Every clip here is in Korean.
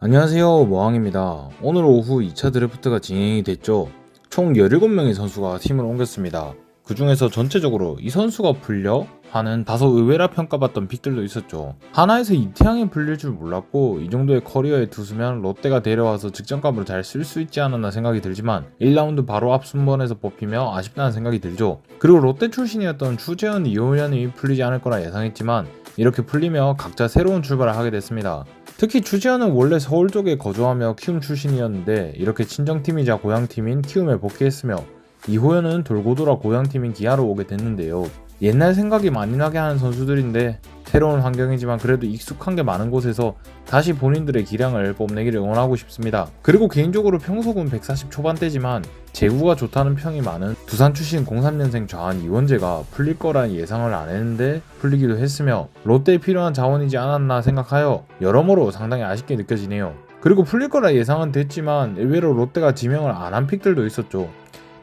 안녕하세요, 모항입니다. 오늘 오후 2차 드래프트가 진행이 됐죠. 총 17명의 선수가 팀을 옮겼습니다. 그 중에서 전체적으로 이 선수가 풀려? 하는 다소 의외라 평가받던 픽들도 있었죠. 하나에서 이태양이 풀릴 줄 몰랐고 이 정도의 커리어의 투수면 롯데가 데려와서 직전감으로 잘 쓸 수 있지 않았나 생각이 들지만 1라운드 바로 앞 순번에서 뽑히며 아쉽다는 생각이 들죠. 그리고 롯데 출신이었던 추재현, 이호연이 풀리지 않을 거라 예상했지만 이렇게 풀리며 각자 새로운 출발을 하게 됐습니다. 특히 추지현은 원래 서울 쪽에 거주하며 키움 출신이었는데 이렇게 친정팀이자 고향팀인 키움에 복귀했으며 이호연은 돌고 돌아 고향팀인 기아로 오게 됐는데요. 옛날 생각이 많이 나게 하는 선수들인데 새로운 환경이지만 그래도 익숙한 게 많은 곳에서 다시 본인들의 기량을 뽐내기를 응원하고 싶습니다. 그리고 개인적으로 평소군 140 초반대지만 제구가 좋다는 평이 많은 두산 출신 03년생 좌한 이원재가 풀릴 거란 예상을 안 했는데 풀리기도 했으며 롯데에 필요한 자원이지 않았나 생각하여 여러모로 상당히 아쉽게 느껴지네요. 그리고 풀릴 거라 예상은 됐지만 의외로 롯데가 지명을 안 한 픽들도 있었죠.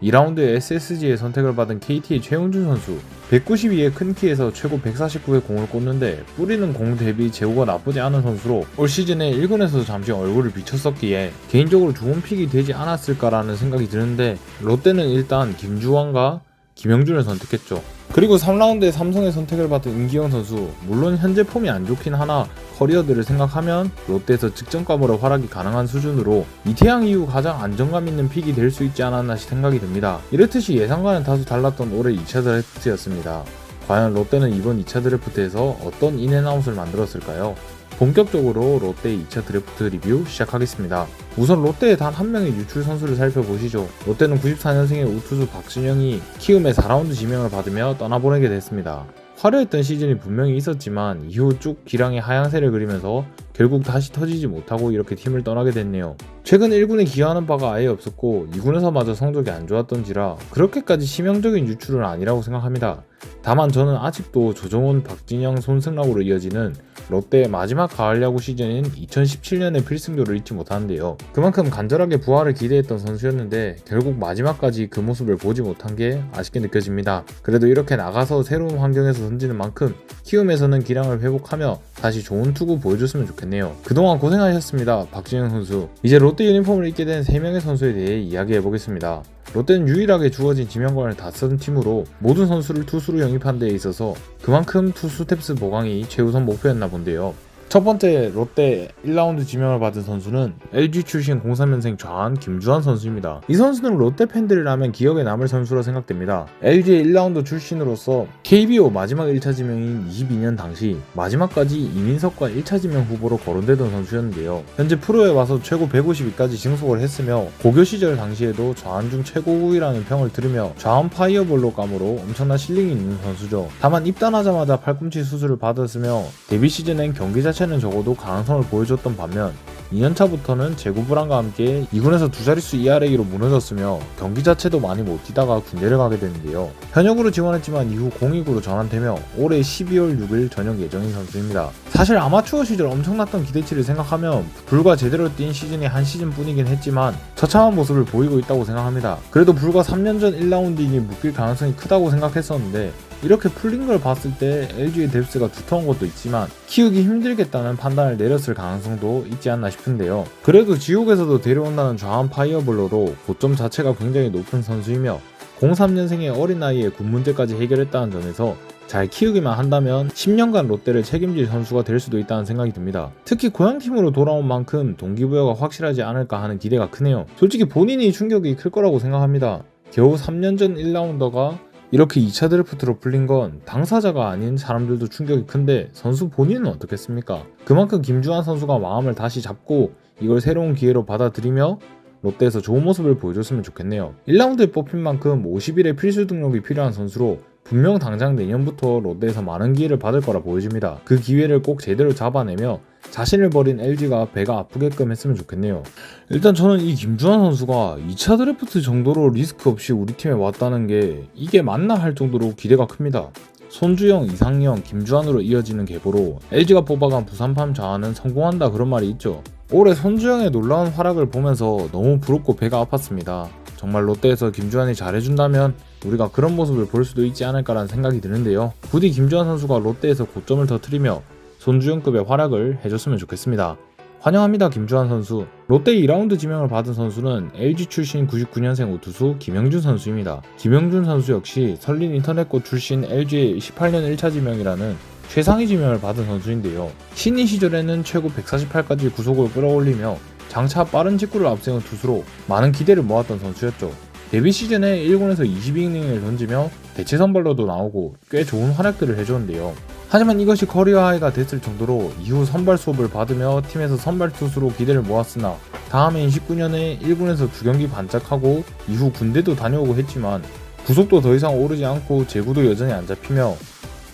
2라운드에 SSG의 선택을 받은 KT의 최용준 선수 192의 큰 키에서 최고 149의 공을 꽂는데 뿌리는 공 대비 제구가 나쁘지 않은 선수로 올 시즌에 1군에서도 잠시 얼굴을 비쳤었기에 개인적으로 좋은 픽이 되지 않았을까라는 생각이 드는데 롯데는 일단 김주환과 김영준을 선택했죠. 그리고 3라운드에 삼성의 선택을 받은 임기영 선수, 물론 현재 폼이 안 좋긴 하나 커리어들을 생각하면 롯데에서 직전감으로 활약이 가능한 수준으로 이태양 이후 가장 안정감 있는 픽이 될 수 있지 않았나 생각이 듭니다. 이렇듯이 예상과는 다소 달랐던 올해 2차 드래프트였습니다. 과연 롯데는 이번 2차 드래프트에서 어떤 인앤아웃을 만들었을까요? 본격적으로 롯데 2차 드래프트 리뷰 시작하겠습니다. 우선 롯데의 단 한 명의 유출 선수를 살펴보시죠. 롯데는 94년생의 우투수 박준영이 키움의 4라운드 지명을 받으며 떠나보내게 됐습니다. 화려했던 시즌이 분명히 있었지만 이후 쭉 기량의 하향세를 그리면서 결국 다시 터지지 못하고 이렇게 팀을 떠나게 됐네요. 최근 1군에 기여하는 바가 아예 없었고 2군에서마저 성적이 안 좋았던지라 그렇게까지 치명적인 유출은 아니라고 생각합니다. 다만 저는 아직도 조정훈, 박진영, 손승락으로 이어지는 롯데의 마지막 가을 야구 시즌인 2017년의 필승조를 잊지 못하는데요. 그만큼 간절하게 부활을 기대했던 선수였는데 결국 마지막까지 그 모습을 보지 못한 게 아쉽게 느껴집니다. 그래도 이렇게 나가서 새로운 환경에서 던지는 만큼 키움에서는 기량을 회복하며 다시 좋은 투구 보여줬으면 좋겠네요. 그동안 고생하셨습니다, 박진영 선수. 이제 롯데 유니폼을 입게 된 3명의 선수에 대해 이야기해보겠습니다. 롯데는 유일하게 주어진 지명권을 다 쓴 팀으로 모든 선수를 투수로 영입한 데 있어서 그만큼 투수 탭스 보강이 최우선 목표였나 본데요. 첫 번째 롯데 1라운드 지명을 받은 선수는 LG 출신 03년생 좌한 김주환 선수입니다. 이 선수는 롯데 팬들이라면 기억에 남을 선수로 생각됩니다. LG의 1라운드 출신으로서 KBO 마지막 1차 지명인 22년 당시 마지막까지 이민석과 1차 지명 후보로 거론되던 선수였는데요. 현재 프로에 와서 최고 152까지 증속을 했으며 고교 시절 당시에도 좌한 중 최고구이라는 평을 들으며 좌한 파이어볼로 감으로 엄청난 실력이 있는 선수죠. 다만 입단하자마자 팔꿈치 수술을 받았으며 데뷔 시즌엔 경기 자체는 적어도 가능성을 보여줬던 반면 2년차부터는 제구 불안과 함께 2군에서 두 자릿수 ERA로 무너졌으며 경기 자체도 많이 못 뛰다가 군대를 가게 되는데요. 현역으로 지원했지만 이후 공익으로 전환되며 올해 12월 6일 전역 예정인 선수입니다. 사실 아마추어 시절 엄청났던 기대치를 생각하면 불과 제대로 뛴 시즌이 한 시즌뿐이긴 했지만 처참한 모습을 보이고 있다고 생각합니다. 그래도 불과 3년 전 1라운드이니 묶일 가능성이 크다고 생각했었는데 이렇게 풀린 걸 봤을 때 LG의 뎁스가 두터운 것도 있지만 키우기 힘들겠다는 판단을 내렸을 가능성도 있지 않나 싶은데요. 그래도 지옥에서도 데려온다는 좌한 파이어볼로로 고점 자체가 굉장히 높은 선수이며 03년생의 어린 나이에 군 문제까지 해결했다는 점에서 잘 키우기만 한다면 10년간 롯데를 책임질 선수가 될 수도 있다는 생각이 듭니다. 특히 고향팀으로 돌아온 만큼 동기부여가 확실하지 않을까 하는 기대가 크네요. 솔직히 본인이 충격이 클 거라고 생각합니다. 겨우 3년 전 1라운더가 이렇게 2차 드래프트로 풀린 건 당사자가 아닌 사람들도 충격이 큰데 선수 본인은 어떻겠습니까? 그만큼 김주환 선수가 마음을 다시 잡고 이걸 새로운 기회로 받아들이며 롯데에서 좋은 모습을 보여줬으면 좋겠네요. 1라운드에 뽑힌 만큼 50일의 필수 등록이 필요한 선수로 분명 당장 내년부터 롯데에서 많은 기회를 받을 거라 보여집니다. 그 기회를 꼭 제대로 잡아내며 자신을 버린 LG가 배가 아프게끔 했으면 좋겠네요. 일단 저는 이 김주환 선수가 2차 드래프트 정도로 리스크 없이 우리 팀에 왔다는 게 이게 맞나 할 정도로 기대가 큽니다. 손주영, 이상영, 김주환으로 이어지는 계보로 LG가 뽑아간 부산팜 좌완은 성공한다 그런 말이 있죠. 올해 손주영의 놀라운 활약을 보면서 너무 부럽고 배가 아팠습니다. 정말 롯데에서 김주환이 잘해준다면 우리가 그런 모습을 볼 수도 있지 않을까라는 생각이 드는데요. 부디 김주환 선수가 롯데에서 고점을 터뜨리며 손주영급의 활약을 해줬으면 좋겠습니다. 환영합니다. 김주환 선수. 롯데 2라운드 지명을 받은 선수는 LG 출신 99년생 우투수 김영준 선수입니다. 김영준 선수 역시 설린 인터넷고 출신 LG의 18년 1차 지명이라는 최상위 지명을 받은 선수인데요. 신인 시절에는 최고 148까지 구속을 끌어올리며 장차 빠른 직구를 앞세운 투수로 많은 기대를 모았던 선수였죠. 데뷔 시즌에 1군에서 22이닝을 던지며 대체 선발로도 나오고 꽤 좋은 활약들을 해줬는데요. 하지만 이것이 커리어 하이가 됐을 정도로 이후 선발 수업을 받으며 팀에서 선발 투수로 기대를 모았으나 다음해인 19년에 1군에서 2경기 반짝하고 이후 군대도 다녀오고 했지만 구속도 더 이상 오르지 않고 제구도 여전히 안 잡히며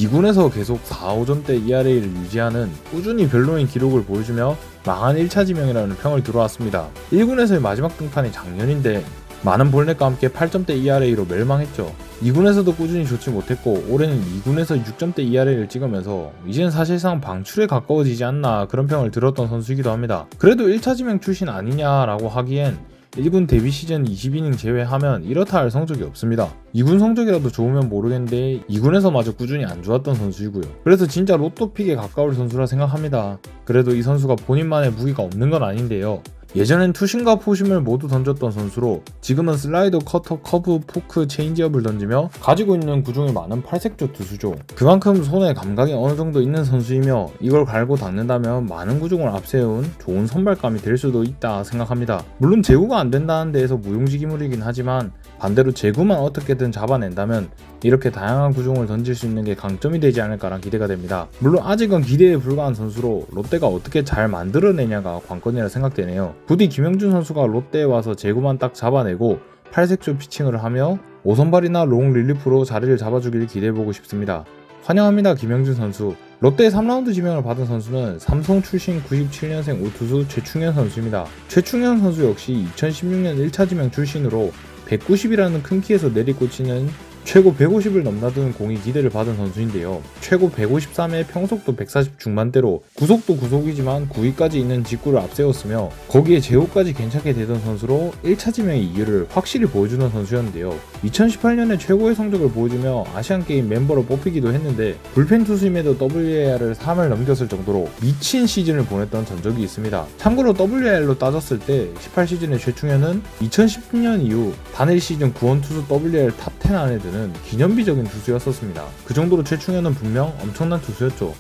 2군에서 계속 4, 5점대 ERA를 유지하는 꾸준히 별로인 기록을 보여주며 망한 1차 지명이라는 평을 들어왔습니다. 1군에서의 마지막 등판이 작년인데 많은 볼넷과 함께 8점대 ERA로 멸망했죠. 2군에서도 꾸준히 좋지 못했고 올해는 2군에서 6점대 ERA를 찍으면서 이제는 사실상 방출에 가까워지지 않나 그런 평을 들었던 선수이기도 합니다. 그래도 1차 지명 출신 아니냐라고 하기엔 1군 데뷔 시즌 20이닝 제외하면 이렇다 할 성적이 없습니다. 2군 성적이라도 좋으면 모르겠는데 2군에서마저 꾸준히 안 좋았던 선수이고요. 그래서 진짜 로또픽에 가까울 선수라 생각합니다. 그래도 이 선수가 본인만의 무기가 없는 건 아닌데요. 예전엔 투심과 포심을 모두 던졌던 선수로 지금은 슬라이더, 커터, 커브, 포크, 체인지업을 던지며 가지고 있는 구종이 많은 팔색조 투수죠. 그만큼 손에 감각이 어느 정도 있는 선수이며 이걸 갈고 닦는다면 많은 구종을 앞세운 좋은 선발감이 될 수도 있다 생각합니다. 물론 제구가 안 된다는 데에서 무용지기물이긴 하지만 반대로 제구만 어떻게든 잡아낸다면 이렇게 다양한 구종을 던질 수 있는 게 강점이 되지 않을까란 기대가 됩니다. 물론 아직은 기대에 불과한 선수로 롯데가 어떻게 잘 만들어내냐가 관건이라 생각되네요. 부디 김영준 선수가 롯데에 와서 제구만 딱 잡아내고 팔색조 피칭을 하며 5선발이나 롱 릴리프로 자리를 잡아주길 기대해보고 싶습니다. 환영합니다. 김영준 선수. 롯데의 3라운드 지명을 받은 선수는 삼성 출신 97년생 우투수 최충현 선수입니다. 최충현 선수 역시 2016년 1차 지명 출신으로 190이라는 큰 키에서 내리꽂히는 최고 150을 넘나드는 공이 기대를 받은 선수인데요. 최고 153에 평속도 140 중반대로 구속도 구속이지만 9위까지 있는 직구를 앞세웠으며 거기에 제호까지 괜찮게 되던 선수로 1차 지명의 이유를 확실히 보여주는 선수였는데요. 2018년에 최고의 성적을 보여주며 아시안게임 멤버로 뽑히기도 했는데 불펜 투수임에도 WAR을 3을 넘겼을 정도로 미친 시즌을 보냈던 전적이 있습니다. 참고로 WAR로 따졌을 때 18시즌의 최충현은 2010년 이후 단일 시즌 구원 투수 WAR 탑10 안에 드는 기념비적인 투수였었습니다. 그 정도로 최충현은 분명 엄청난 투수였죠.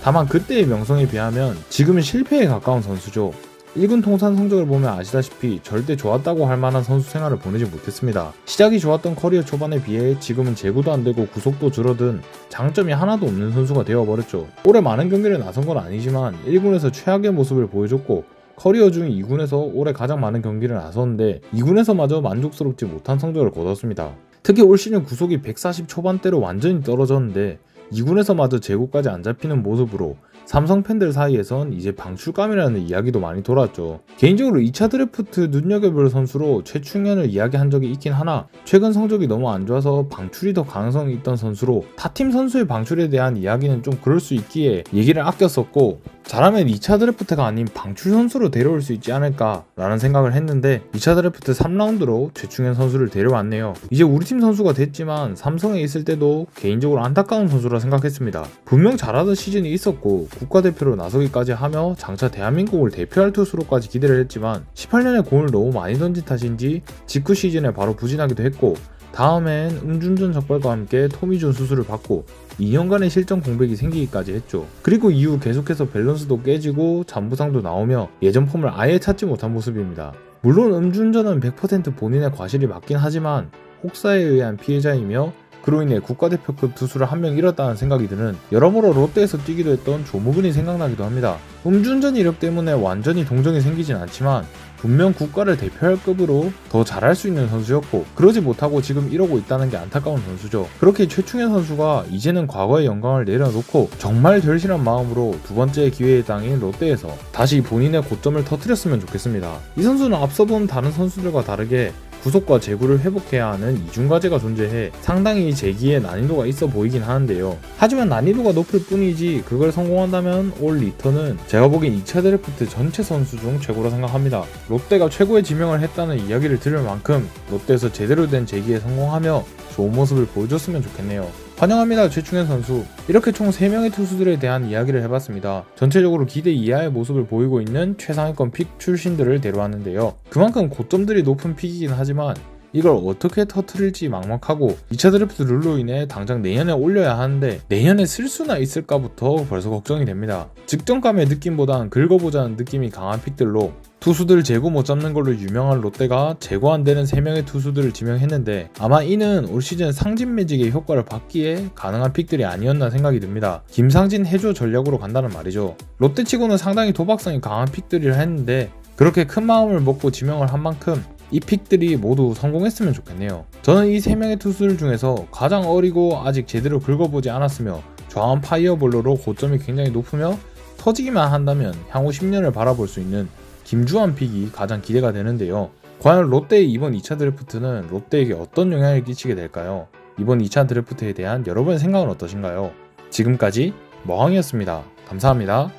다만 그때의 명성에 비하면 지금은 실패에 가까운 선수죠. 1군 통산 성적을 보면 아시다시피 절대 좋았다고 할 만한 선수 생활을 보내지 못했습니다. 시작이 좋았던 커리어 초반에 비해 지금은 제구도 안되고 구속도 줄어든 장점이 하나도 없는 선수가 되어버렸죠. 올해 많은 경기를 나선 건 아니지만 1군에서 최악의 모습을 보여줬고 커리어 중 2군에서 올해 가장 많은 경기를 나섰는데 2군에서마저 만족스럽지 못한 성적을 거뒀습니다. 특히 올 시즌 구속이 140 초반대로 완전히 떨어졌는데 2군에서마저 제구까지 안 잡히는 모습으로 삼성 팬들 사이에선 이제 방출감이라는 이야기도 많이 돌았죠. 개인적으로 2차 드래프트 눈여겨볼 선수로 최충현을 이야기한 적이 있긴 하나 최근 성적이 너무 안 좋아서 방출이 더 가능성이 있던 선수로 타팀 선수의 방출에 대한 이야기는 좀 그럴 수 있기에 얘기를 아꼈었고 잘하면 2차 드래프트가 아닌 방출 선수로 데려올 수 있지 않을까 라는 생각을 했는데 2차 드래프트 3라운드로 최충현 선수를 데려왔네요. 이제 우리 팀 선수가 됐지만 삼성에 있을 때도 개인적으로 안타까운 선수라 생각했습니다. 분명 잘하던 시즌이 있었고 국가대표로 나서기까지 하며 장차 대한민국을 대표할 투수로까지 기대를 했지만 18년에 공을 너무 많이 던진 탓인지 직후 시즌에 바로 부진하기도 했고 다음엔 음준전 적발과 함께 토미존 수술을 받고 2년간의 실전 공백이 생기기까지 했죠. 그리고 이후 계속해서 밸런스도 깨지고 잔부상도 나오며 예전 폼을 아예 찾지 못한 모습입니다. 물론 음주운전은 100% 본인의 과실이 맞긴 하지만 혹사에 의한 피해자이며 그로 인해 국가대표급 투수를 한 명 잃었다는 생각이 드는 여러모로 롯데에서 뛰기도 했던 조무근이 생각나기도 합니다. 음주운전 이력 때문에 완전히 동정이 생기진 않지만 분명 국가를 대표할 급으로 더 잘할 수 있는 선수였고 그러지 못하고 지금 이러고 있다는 게 안타까운 선수죠. 그렇게 최충현 선수가 이제는 과거의 영광을 내려놓고 정말 절실한 마음으로 두 번째 기회의 땅인 롯데에서 다시 본인의 고점을 터뜨렸으면 좋겠습니다. 이 선수는 앞서 본 다른 선수들과 다르게 구속과 제구를 회복해야 하는 이중과제가 존재해 상당히 제기에 난이도가 있어 보이긴 하는데요. 하지만 난이도가 높을 뿐이지 그걸 성공한다면 올 리턴은 제가 보기엔 2차 드래프트 전체 선수 중 최고라 생각합니다. 롯데가 최고의 지명을 했다는 이야기를 들을 만큼 롯데에서 제대로 된 제기에 성공하며 좋은 모습을 보여줬으면 좋겠네요. 환영합니다. 최충현 선수. 이렇게 총 3명의 투수들에 대한 이야기를 해봤습니다. 전체적으로 기대 이하의 모습을 보이고 있는 최상위권 픽 출신들을 데려왔는데요. 그만큼 고점들이 높은 픽이긴 하지만 이걸 어떻게 터트릴지 막막하고 2차 드래프트 룰로 인해 당장 내년에 올려야 하는데 내년에 쓸 수나 있을까부터 벌써 걱정이 됩니다. 직전감의 느낌보단 긁어보자는 느낌이 강한 픽들로 투수들 재고 못 잡는 걸로 유명한 롯데가 재고 안 되는 3명의 투수들을 지명했는데 아마 이는 올 시즌 상진 매직의 효과를 받기에 가능한 픽들이 아니었나 생각이 듭니다. 김상진 해조 전략으로 간다는 말이죠. 롯데치고는 상당히 도박성이 강한 픽들이라 했는데 그렇게 큰 마음을 먹고 지명을 한 만큼 이 픽들이 모두 성공했으면 좋겠네요. 저는 이 3명의 투수들 중에서 가장 어리고 아직 제대로 긁어보지 않았으며 좌완 파이어볼러로 고점이 굉장히 높으며 터지기만 한다면 향후 10년을 바라볼 수 있는 김주환 픽이 가장 기대가 되는데요. 과연 롯데의 이번 2차 드래프트는 롯데에게 어떤 영향을 끼치게 될까요? 이번 2차 드래프트에 대한 여러분의 생각은 어떠신가요? 지금까지 머항이었습니다. 감사합니다.